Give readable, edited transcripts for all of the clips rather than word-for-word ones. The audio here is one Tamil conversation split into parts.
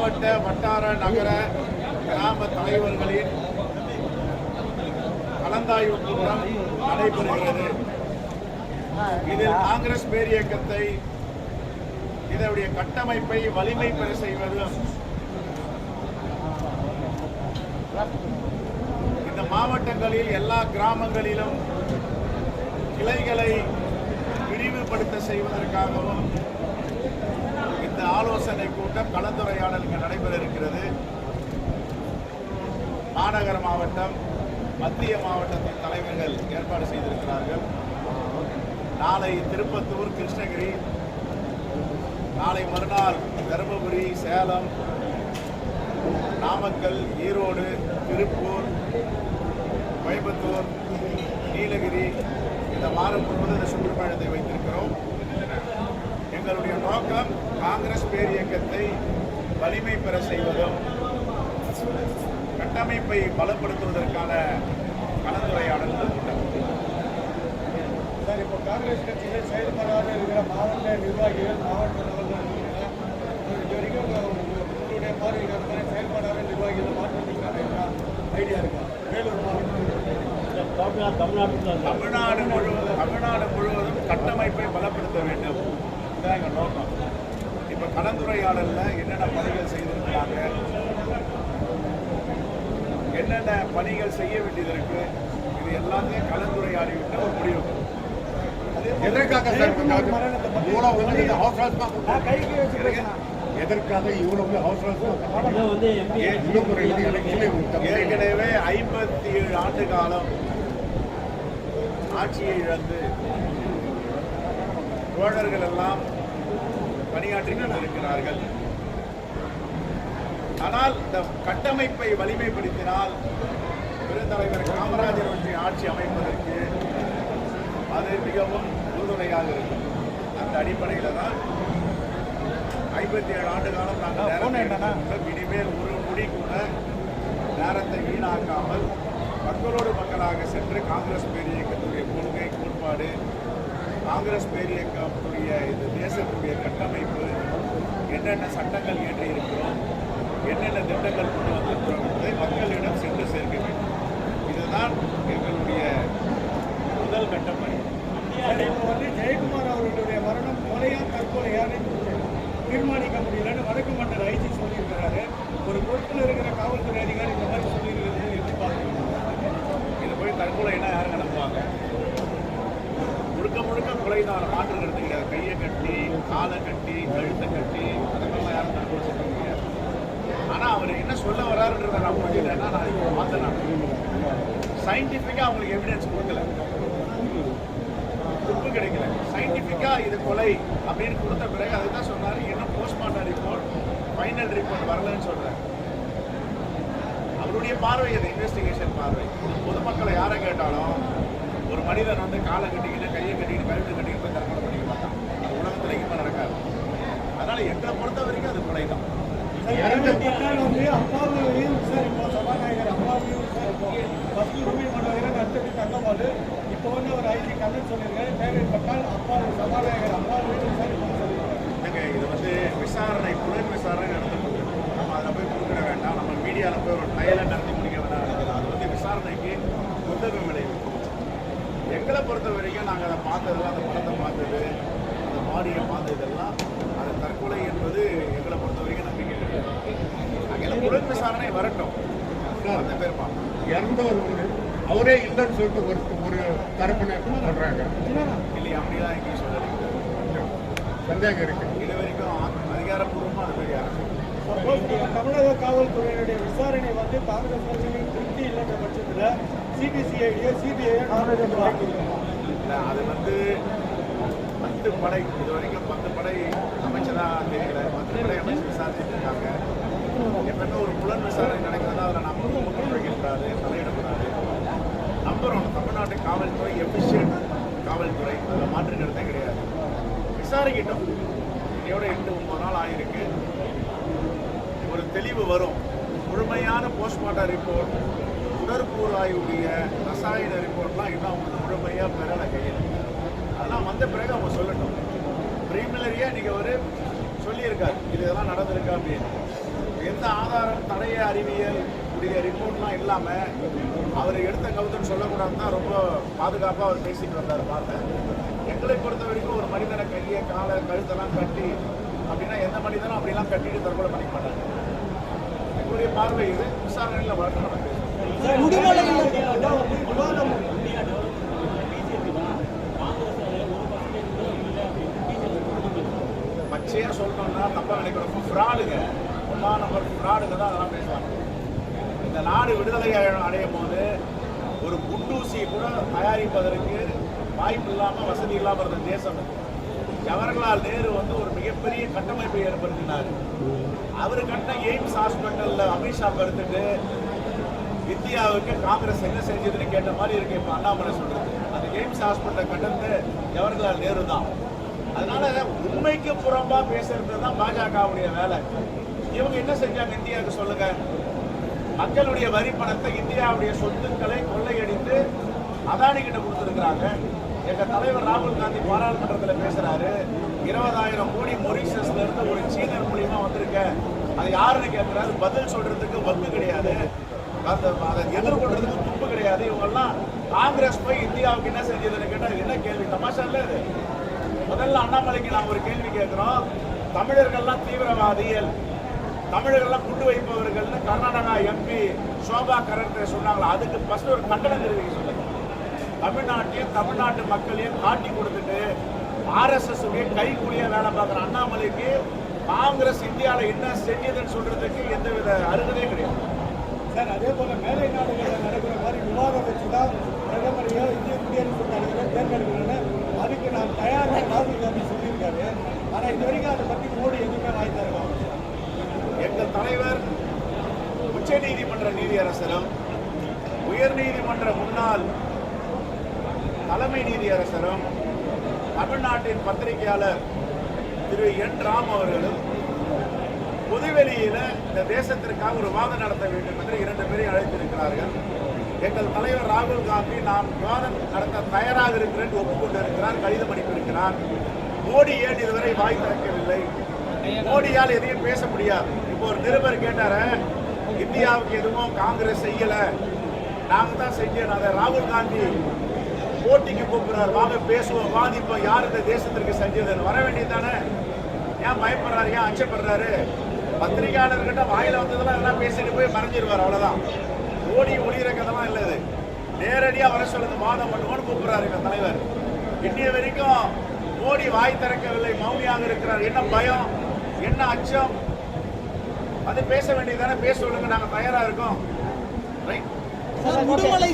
மாவட்ட வட்டார நகர கிராம தலைவர்களின் கலந்தாய்வு கூட்டம் நடைபெறுகிறது. இதில் காங்கிரஸ் பேரியக்கத்தை இதனுடைய கட்டமைப்பை வலிமை பெற செய்வதும் இந்த மாவட்டங்களில் எல்லா கிராமங்களிலும் கிளைகளை விரிவுபடுத்த செய்வதற்காகவும் இந்த ஆலோசனை கூட்டம் கலந்துரையாடல் இங்கு நடைபெற இருக்கிறது. மாநகர மாவட்டம், மத்திய மாவட்டத்தின் தலைவர்கள் ஏற்பாடு செய்திருக்கிறார்கள். நாளை திருப்பத்தூர், கிருஷ்ணகிரி, நாளை மறுநாள் தருமபுரி, சேலம், நாமக்கல், ஈரோடு, திருப்பூர், கோயம்புத்தூர், நீலகிரி, இந்த வாரம் முழுவதும் இந்த சுற்றுப்பயணத்தை வைத்திருக்கிறோம். எங்களுடைய நோக்கம் காங்கிரஸ் பேரியக்கத்தை வலிமை பெற செய்வதும் கட்டமைப்பை பலப்படுத்துவதற்கான கலந்துரையாடல் கூட்டம். சார், இப்போ காங்கிரஸ் கட்சியில் செயல்படாத இருக்கிற மாவட்ட நிர்வாகிகள், மாவட்ட லெவலில் இது வரைக்கும் உங்களுடைய பார்வையில் அந்த மாதிரி செயல்படாத நிர்வாகிகளை மாற்றத்துக்கான ஐடியா இருக்கா? வேலூர் மாவட்டம், தமிழ்நாடு முழுவதும் கட்டமைப்பை பலப்படுத்த வேண்டும். இதுதான் எங்கள் நோக்கம். இப்போ கலந்துரையாடலில் என்னென்ன பணிகள் செய்திருக்கிறாங்க, என்னென்ன பணிகள் செய்ய வேண்டியது இருக்கு, இது எல்லாத்தையும் கலந்துரையாடிவிட்டு ஒரு முடிவு. எதற்காக சார் எதற்காக இவ்வளவு ஏற்கனவே 57 ஆண்டு காலம் ஆட்சியை இழந்து தோழர்கள் எல்லாம் பணியாற்றி கொண்டிருக்கிறார்கள். ஆனால் இந்த கட்டமைப்பை வலிமைப்படுத்தினால் பெருந்தலைவர் காமராஜர் ஒன்றிய ஆட்சி அமைப்பதற்கு அது மிகவும் உறுதுணையாக இருக்கும். அந்த அடிப்படையில் தான் 57 ஆண்டு காலம் நாங்கள் இனிமேல் ஒரு முடி கூட நேரத்தை வீணாக்காமல் மக்களோடு மக்களாக சென்று காங்கிரஸ் பேரியக்கத்துடைய கொள்கை, கோட்பாடு, காங்கிரஸ் பேரியக்கத்துடைய இது தேசத்துடைய கட்டமைப்பு, என்னென்ன சட்டங்கள் இயற்றி இருக்கிறோம், என்னென்ன திட்டங்கள் கொண்டு வந்திருக்கிறோம் என்பதை மக்களிடம் சென்று சேர்க்க வேண்டும். இதுதான் எங்களுடைய முதல் கட்ட பணி. இப்போ வந்து ஜெயக்குமார் அவர்களுடைய மரணம் கொலையா தற்கொலையான்னு தீர்மானிக்க முடியலன்னு வடக்கு மண்டல ஐஜி சொல்லியிருக்கிறாரு. ஒரு பொறுப்பில் இருக்கிற காவல்துறை அதிகாரி இந்த மாதிரி சொல்லியிருக்கிறது எப்படி பார்க்குறீங்க? இதை போய் தற்கொலைன்னா யாருங்க நம்புவாங்க? முழுக்க முழுக்க கொலைதான், மாற்று கருத்து கிடையாது. கையை கட்டி, காலை கட்டி, கழுத்தை கட்டி, அதுக்கெல்லாம் யாரும் தற்கொலை சொல்ல முடியாது. ஆனால் அவர் என்ன சொல்ல வராருன்றதை நான் புரியலன்னா நான் இப்போ பார்த்தேன். சயின்டிஃபிக்காக அவங்களுக்கு எவிடன்ஸ் கொடுக்கல, துப்பு கிடைக்கல. சயின்டிஃபிக்காக இது கொலை அப்படின்னு கொடுத்த பிறகு அதுதான் சொன்னார். இன்னும் போஸ்ட்மார்ட்டம் ரிப்போர்ட், ஃபைனல் ரிப்போர்ட் வரலன்னு சொல்கிறார். அவருடைய பார்வை அது இன்வெஸ்டிகேஷன் பார்வை. பொதுமக்களை யாரை கேட்டாலும் ஒரு மனிதன் வந்து காலை கட்டிக்கிட்டு, கையை கட்டிக்கிட்டு, கழுத்து கட்டிக்கிட்டு போய் தற்கொலை பண்ணிக்க மாட்டான். அது உலகத்தில் இப்போ நடக்காது. அதனால் எங்களை பொறுத்த வரைக்கும் அது கொலை தான். வந்து அப்பாவையும் விசாரிப்போம், சபாநாயகர் அப்பாவையும் விசாரிப்போம், ஃபஸ்ட்டு உரிமை மன்றவர்கள் அடுத்தது தங்கம்போது இப்போ வந்து ஒரு ஐஜி கண்ணன் சொல்லியிருக்காரு, தேவைப்பட்டால் அப்பா சபாநாயகர் அப்பாவையும் விசாரிப்போம் சொல்லியிருக்காரு. இல்லைங்க, இது வந்து விசாரணை, புலன் விசாரணை நடத்தப்பட்டு நம்ம அதில் போய் கொடுக்கிட வேண்டாம். நம்ம மீடியாவில் போய் ஒரு ட்ரையலை நடத்தி முடிக்க வேண்டாம் நினைக்கலாம். அது வந்து விசாரணைக்கு புத்தகம் விளைவு. எங்களை பொறுத்த வரைக்கும் நாங்கள் அதை பார்த்தது, அந்த படத்தை பார்த்தது, அந்த பாடியை பார்த்ததெல்லாம் அது தற்கொலை என்பது எங்களை பொறுத்த வரைக்கும் நம்பிக்கை கிடையாது. அங்கே புலன் விசாரணை வரட்டும், அந்த பேர் பார்ப்போம். இறந்தவர் அவரே இல்லைன்னு சொல்லிட்டு ஒரு தரப்பினை சொல்றாங்க. இல்லையா, அப்படிலாம் எங்கேயும் சொல்லலை. சந்தேகம் இருக்கு. இது வரைக்கும் அதிகாரப்பூர்வமாக அது மாதிரி யாரும் தமிழக காவல்துறையினுடைய விசாரணை வந்து காங்கிரஸ் கட்சியின் திருப்தி இல்லைன்ற பட்சத்தில் சிபிஐ இல்லை, அது வந்து 10 படை, இது வரைக்கும் 10 படை அமைச்சதா தெரியல. 10 படை அமைச்சு விசாரிச்சுட்டு இருக்காங்க. எப்பவுமே ஒரு புலன் விசாரணை நடக்கிறதா அதில் நம்ம குடும்பம் வைக்கக்கூடாது, தலையிடக்கூடாது. நம்புறோம் தமிழ்நாட்டு காவல்துறை எஃபிஷியன்ட் காவல்துறை, அதில் மாற்று கருத்தே கிடையாது. விசாரிக்கிட்டோம். இன்னையோட 8-9 நாள் ஆகிருக்கு. ஒரு தெளிவு வரும். முழுமையான போஸ்ட்மார்ட்டம் ரிப்போர்ட், உடற்கூறு ஆய்வுடைய ரசாயன ரிப்போர்ட்லாம் இன்னும் அவங்க முழுமையாக பெறலை கையில். அதெல்லாம் வந்த பிறகு அவங்க சொல்லட்டும். ப்ரீமிலரியாக இன்றைக்கி அவர் சொல்லியிருக்காரு, இது இதெல்லாம் நடந்திருக்கா அப்படின்னு. பழைய அறிவியல் உடைய ரிப்போர்ட்லாம் இல்லாமல் அவர் எடுத்த கவுத்துன்னு சொல்லக்கூடாது தான் ரொம்ப பாதுகாப்பாக அவர் பேசிட்டு வந்தார் பார்த்தேன். எங்களை பொறுத்த வரைக்கும் ஒரு மனிதனை கையை காலை கழுத்தெல்லாம் கட்டி அப்படின்னா எந்த மனிதனும் அப்படிலாம் கட்டிட்டு தற்கொலை பண்ணிக்க மாட்டாங்க. எங்களுடைய பார்வை இது விசாரணையில் வழக்கு நடக்குது. பச்சையாக சொல்லணும்னா தப்பாக நினைக்கிறோம். ஃப்ராடுங்க, ஒன்றா நம்பர் ஃப்ராடுங்க தான் அதெல்லாம் பேசுவாங்க. இந்த நாடு விடுதலை அடையும் போது ஒரு குண்டூசி கூட தயாரிப்பதற்கு வாய்ப்பு இல்லாமல் வசதி இல்லாமல் இருந்த தேசம். ஜவஹர்லால் நேரு வந்து ஒரு மிகப்பெரிய கட்டமைப்பை ஏற்படுத்தினார். அவர் கட்டின எய்ம்ஸ் ஹாஸ்பிட்டலில் அமித்ஷா கருத்துட்டு இந்தியாவுக்கு காங்கிரஸ் என்ன செஞ்சதுன்னு கேட்ட மாதிரி இருக்கு இப்போ அண்ணாமலை சொல்றது. அந்த எய்ம்ஸ் ஹாஸ்பிட்டலை கட்டது ஜவஹர்லால் நேரு தான். அதனால உண்மைக்கு புறம்பா பேசுறது தான் பாஜகவுடைய வேலை. இவங்க என்ன செஞ்சாங்க இந்தியாவுக்கு சொல்லுங்க? மக்களுடைய வரி பணத்தை, இந்தியாவுடைய சொத்துக்களை கொள்ளையடித்து அதானி கிட்ட கொடுத்துருக்கிறாங்க. எங்க தலைவர் ராகுல் காந்தி பாராளுமன்றத்தில் பேசுறாரு, 20,000 கோடி மொரிஷியஸ்ல இருந்து ஒரு சீனர் மூலியமா வந்திருக்க. அது யாருன்னு கேட்கிறாரு. பதில் சொல்றதுக்கு வக்கு கிடையாது, அதை எதிர்கொள்றதுக்கு துப்பு கிடையாது. இவங்கெல்லாம் காங்கிரஸ் போய் இந்தியாவுக்கு என்ன செஞ்சதுன்னு கேட்டா என்ன கேள்வி? தமாஷா இல்ல இது. முதல்ல அண்ணாமலைக்கு நாங்கள் ஒரு கேள்வி கேட்கிறோம். தமிழர்கள்லாம் தீவிரவாதிகள், தமிழர்கள்லாம் குண்டு வைப்பவர்கள்னு கர்நாடகா எம்பி சோபா கரண்டே சொன்னாங்களா? அதுக்கு ஃபர்ஸ்ட் ஒரு கண்டனம் தெரிவிக்க சொல்லுங்க. தமிழ்நாட்டையும் தமிழ்நாட்டு மக்களையும் காட்டி கொடுத்துட்டு ஆர்எஸ்எஸ் கைக்கூலியா வேலை பார்க்குற அண்ணாமலைக்கு காங்கிரஸ் இந்தியாவில் என்ன செஞ்சதுன்னு சொல்றதுக்கு எந்தவித அருகதையும் கிடையாது. சார், அதே போல மேலை நாடுகளில் நடக்கிற மாதிரி விவாதம் வச்சுதான் பிரதமரையோ இந்திய குடியரசுத் தலைவரோ தேர்ந்தெடுக்கணும்னு அதுக்கு நான் தயாராக ராகுல் காந்தி சொல்லியிருக்காரு. ஆனால் இது வரைக்கும் அதை பற்றி மோடி எதுவுமே வாங்கி தருவாங்க. எங்கள் தலைவர் உச்ச நீதிமன்ற நீதியரசரும் உயர் நீதிமன்ற முன்னாள் தலைமை நீதியரசரும் தமிழ்நாட்டின் பத்திரிகையாளர் திரு என் ராம் அவர்களும் பொதுவெளியில இந்த தேசத்திற்காக ஒரு வாதம் நடத்த வேண்டும் என்று 2 பேரை அழைத்திருக்கிறார்கள். எங்கள் தலைவர் ராகுல் காந்தி நாம் விவாதம் நடத்த தயாராக இருக்கிறேன் ஒப்புக்கொண்டிருக்கிறார், கடிதம் அனுப்பியிருக்கிறார். மோடி ஏன் இதுவரை வாய் திறக்கவில்லை? மோடியால் எதையும் பேச முடியாது. இப்போ ஒரு நிருபர் கேட்டார, இந்தியாவுக்கு எதுவும் காங்கிரஸ் செய்யல, நாங்க தான் செஞ்சோம். அதை ராகுல் காந்தி போட்டிக்கு கூப்பிடுறாரு, வாங்க பேசுவோம், வாதிப்போம், யார் இந்த தேசத்திற்கு செஞ்சதுன்னு. வர வேண்டியதானே? ஏன் பயப்படுறாரு? ஏன் அச்சப்படுறாரு? பத்திரிகையாளர்கிட்ட வாயில வந்ததெல்லாம் எல்லாம் பேசிட்டு போய் மறைஞ்சிருவார், அவ்வளவுதான். ஓடி ஒளிகிற கதெல்லாம் இல்லை. இது நேரடியா வர சொல்லுங்க, வாதம் பண்ணுவோன்னு கூப்பிடுறாரு எங்க தலைவர். இன்னைய வரைக்கும் மோடி வாய் திறக்கவில்லை, மௌனியாக இருக்கிறார். என்ன பயம், என்ன அச்சம்? அது பேச வேண்டியதானே? பேச சொல்லுங்க, நாங்க தயாரா இருக்கோம். ரைட். உடுமலை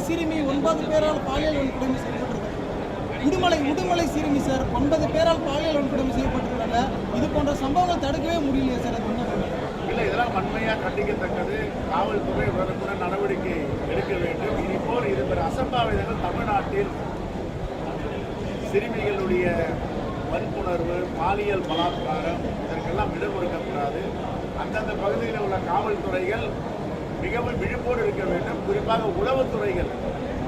சிறுமி 9 பேரால் பாலியல் வன்கொடுமை செய்யப்பட்டிருக்காங்க. உடுமலை சிறுமி சார் 9 பேரால் பாலியல் வன்கொடுமை செய்யப்பட்டிருக்காங்க. இது போன்ற சம்பவங்கள் தடுக்கவே முடியலையே சார்? அது இல்லை, இதெல்லாம் வன்மையாக கண்டிக்கத்தக்கது. காவல்துறை உடனுக்குடன் நடவடிக்கை எடுக்க வேண்டும். இனிப்போல் இது அசம்பாவிதங்கள் தமிழ்நாட்டில் சிறுமிகளுடைய வன்புணர்வு, பாலியல் பலாத்காரம், இதற்கெல்லாம் இடம் கொடுக்கக்கூடாது. அந்தந்த பகுதியில் உள்ள காவல்துறைகள் மிகவும் விழிப்போடு இருக்க வேண்டும். குறிப்பாக உளவுத்துறைகள்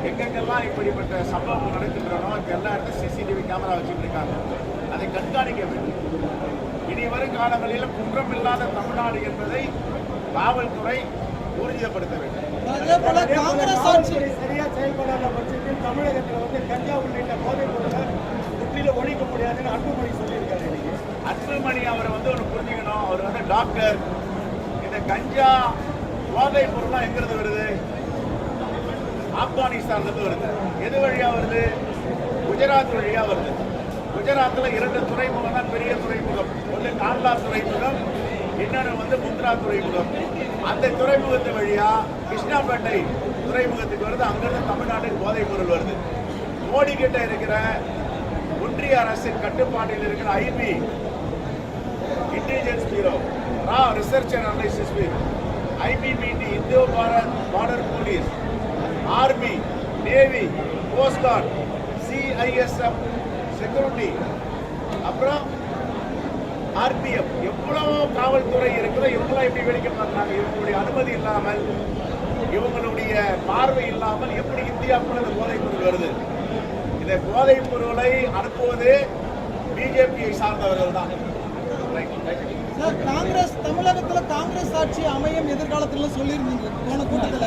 எங்கெங்கெல்லாம் இப்படிப்பட்ட சம்பவங்கள் நடக்கின்றனோ எல்லா இடத்துல சிசிடிவி கேமரா வச்சுட்டு இருக்காங்க, அதை கண்காணிக்க வேண்டும். இனி வரும் காலங்களில் குற்றம் இல்லாத தமிழ்நாடு என்பதை காவல்துறை ஊர்ஜிதப்படுத்த வேண்டும். சரியா செயல்படாத பட்சத்தில் தமிழகத்தில் கஞ்சா உள்ளிட்ட போதைப் பொருளை முற்றிலும் ஒழிக்க முடியாதுன்னு அன்புமணி சொல்லியிருக்காரு. அன்புமணி அவர் ஒரு புரிஞ்சுக்கணும். அவர் டாக்டர். இந்த கஞ்சா போதைப் பொருள்லாம் எங்கிருந்து வருது? ஆப்கானிஸ்தான்லேருந்து வருது. எது வழியா வருது? குஜராத் வழியா வருது. குஜராத்தில் 2 துறைமுகம் தான் பெரிய துறைமுகம். ஒன்று காண்ட்லா துறைமுகம், இன்னொன்று முந்த்ரா துறைமுகம். அந்த துறைமுகத்து வழியா கிருஷ்ணாபேட்டை துறைமுகத்துக்கு வருது. அங்கிருந்து தமிழ்நாட்டுக்கு போதைப் பொருள் வருது. மோடி கிட்ட இருக்கிற ஒன்றிய அரசின் கட்டுப்பாட்டில் இருக்கிற IB, intelligence bureau, research and analysis bureau, ஐபிபிடி, Indo Bharat border police, army, navy, coast guard, CISF security, அப்புறம் ஆர்பிஎஃப், எவ்வளவு காவல்துறை இருக்கிறதோ இவங்களாம் எப்படி வெடிக்க பார்க்குறாங்க? இவங்களுடைய அனுமதி இல்லாமல், இவங்களுடைய பார்வை இல்லாமல் எப்படி இந்தியாவுக்குள்ள இந்த போதைப் பொருள் வருது? இந்த போதைப் பொருளை அனுப்புவது பிஜேபியை சார்ந்தவர்கள் தான். காங்கிரஸ் தமிழகத்தில் காங்கிரஸ் காங்கிரஸ் ஆட்சி அமையும் எதிர்காலத்துல சொல்லியிருந்தீங்க போன கூட்டத்துல.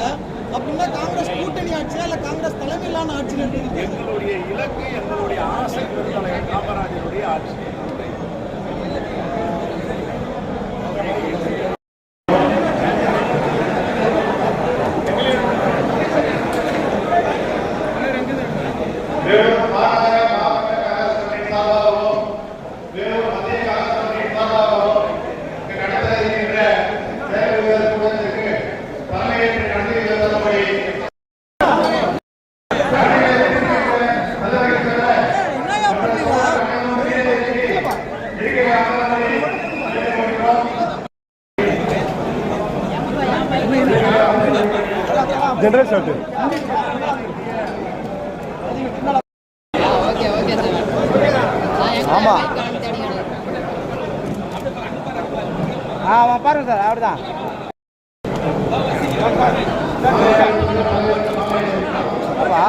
அப்படின்னா காங்கிரஸ் கூட்டணி ஆட்சியா இல்ல காங்கிரஸ் தலைமையிலான ஆட்சியில் இருக்குது? எங்களுடைய இலக்கு, எங்களுடைய ஆசை பெருந்தலைவர் காமராஜருடைய ஆட்சி. என்னையா பண்றீங்க? General shot okay okay sir ஆமா. ஆமாம் பாருங்க சார் அவர்தான் அப்பா